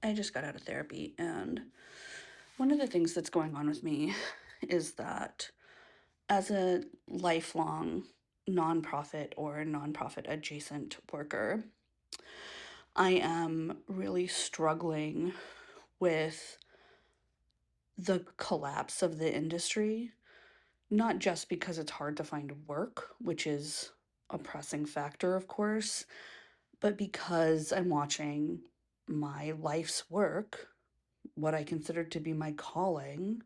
I just got out of therapy, and one of the things that's going on with me is that as a lifelong nonprofit or nonprofit adjacent worker, I am really struggling with the collapse of the industry, not just because it's hard to find work, which is a pressing factor, of course, but because I'm watching my life's work, what I consider to be my calling,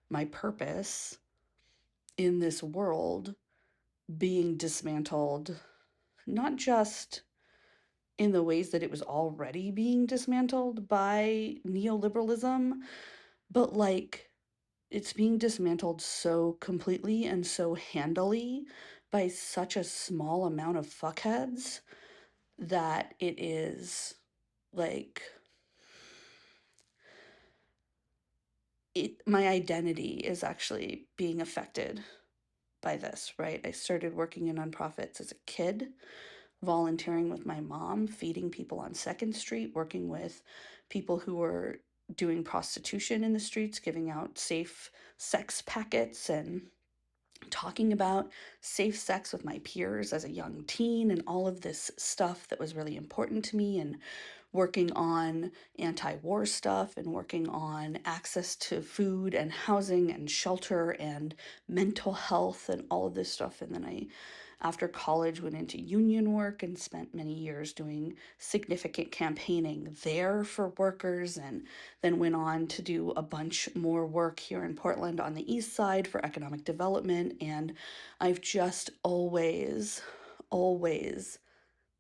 my purpose in this world being dismantled, not just in the ways that it was already being dismantled by neoliberalism, but like it's being dismantled so completely and so handily by such a small amount of fuckheads that it is like my identity is actually being affected by this, right? I started working in nonprofits as a kid, volunteering with my mom, feeding people on Second Street, working with people who were doing prostitution in the streets, giving out safe sex packets and talking about safe sex with my peers as a young teen and all of this stuff that was really important to me, and working on anti war stuff and working on access to food and housing and shelter and mental health and all of this stuff. And then after college, went into union work and spent many years doing significant campaigning there for workers, and then went on to do a bunch more work here in Portland on the east side for economic development. And I've just always,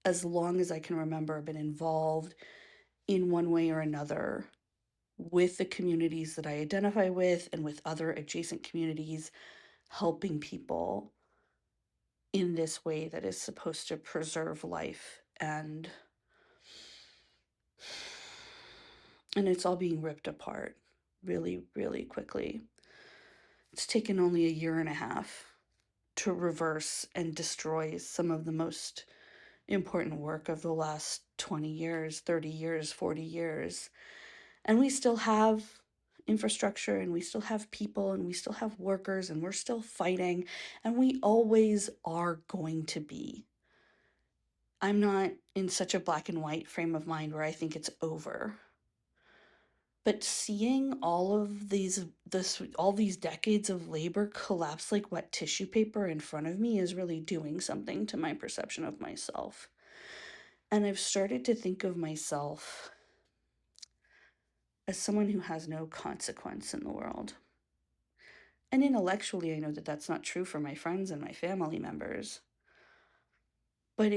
as long as I can remember, been involved in one way or another with the communities that I identify with and with other adjacent communities, helping people in this way that is supposed to preserve life. And it's all being ripped apart really, really quickly. It's taken only a year and a half to reverse and destroy some of the most important work of the last 20 years, 30 years, 40 years. And we still have infrastructure, and we still have people, and we still have workers, and we're still fighting, and we always are going to be. I'm not in such a black and white frame of mind where I think it's over. But seeing all these decades of labor collapse like wet tissue paper in front of me is really doing something to my perception of myself. And I've started to think of myself as someone who has no consequence in the world. And intellectually, I know that that's not true for my friends and my family members. But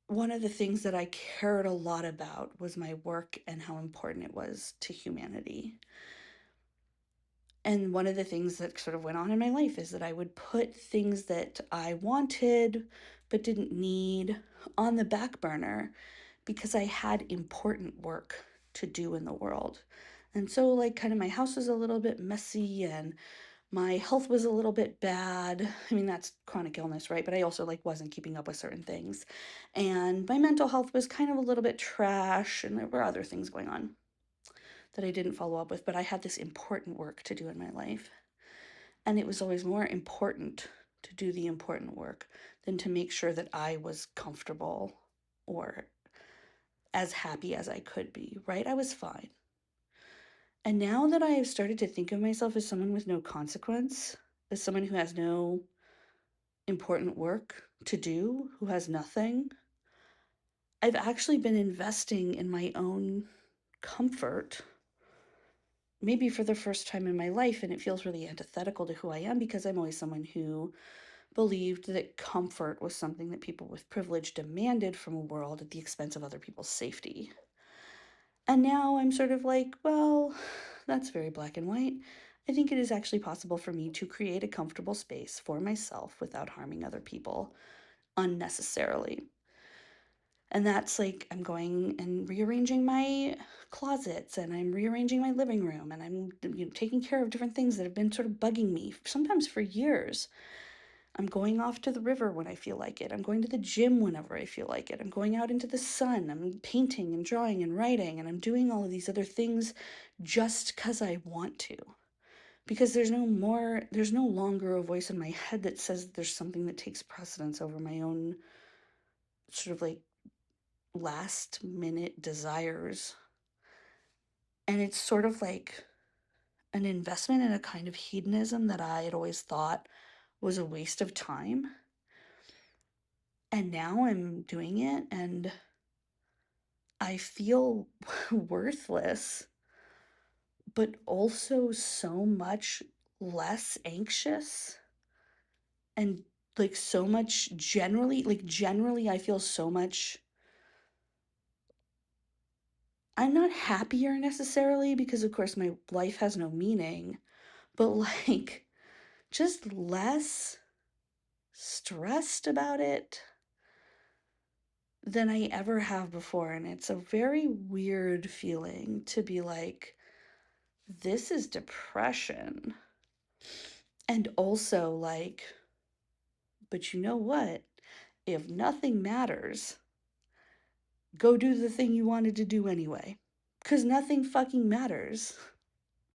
one of the things that I cared a lot about was my work and how important it was to humanity. And one of the things that sort of went on in my life is that I would put things that I wanted but didn't need on the back burner because I had important work to do in the world. And so, like, kind of my house was a little bit messy, and my health was a little bit bad. I mean, that's chronic illness, right? But I also like wasn't keeping up with certain things. And my mental health was kind of a little bit trash, and there were other things going on that I didn't follow up with, but I had this important work to do in my life. And it was always more important to do the important work than to make sure that I was comfortable or as happy as I could be, right? I was fine. And now that I have started to think of myself as someone with no consequence, as someone who has no important work to do, who has nothing, I've actually been investing in my own comfort, maybe for the first time in my life. And it feels really antithetical to who I am because I'm always someone who believed that comfort was something that people with privilege demanded from a world at the expense of other people's safety. And now I'm sort of like, well, that's very black and white. I think it is actually possible for me to create a comfortable space for myself without harming other people unnecessarily. And that's like I'm going and rearranging my closets, and I'm rearranging my living room, and I'm taking care of different things that have been sort of bugging me, sometimes for years. I'm going off to the river when I feel like it. I'm going to the gym whenever I feel like it. I'm going out into the sun. I'm painting and drawing and writing, and I'm doing all of these other things just because I want to. Because there's no longer a voice in my head that says that there's something that takes precedence over my own sort of like last minute desires. And it's sort of like an investment in a kind of hedonism that I had always thought was a waste of time. And now I'm doing it and I feel worthless, but also so much less anxious and like so much generally I feel so much. I'm not happier necessarily because of course my life has no meaning, but like just less stressed about it than I ever have before. And it's a very weird feeling to be like, this is depression. And also, like, but you know what? If nothing matters, go do the thing you wanted to do anyway. Because nothing fucking matters.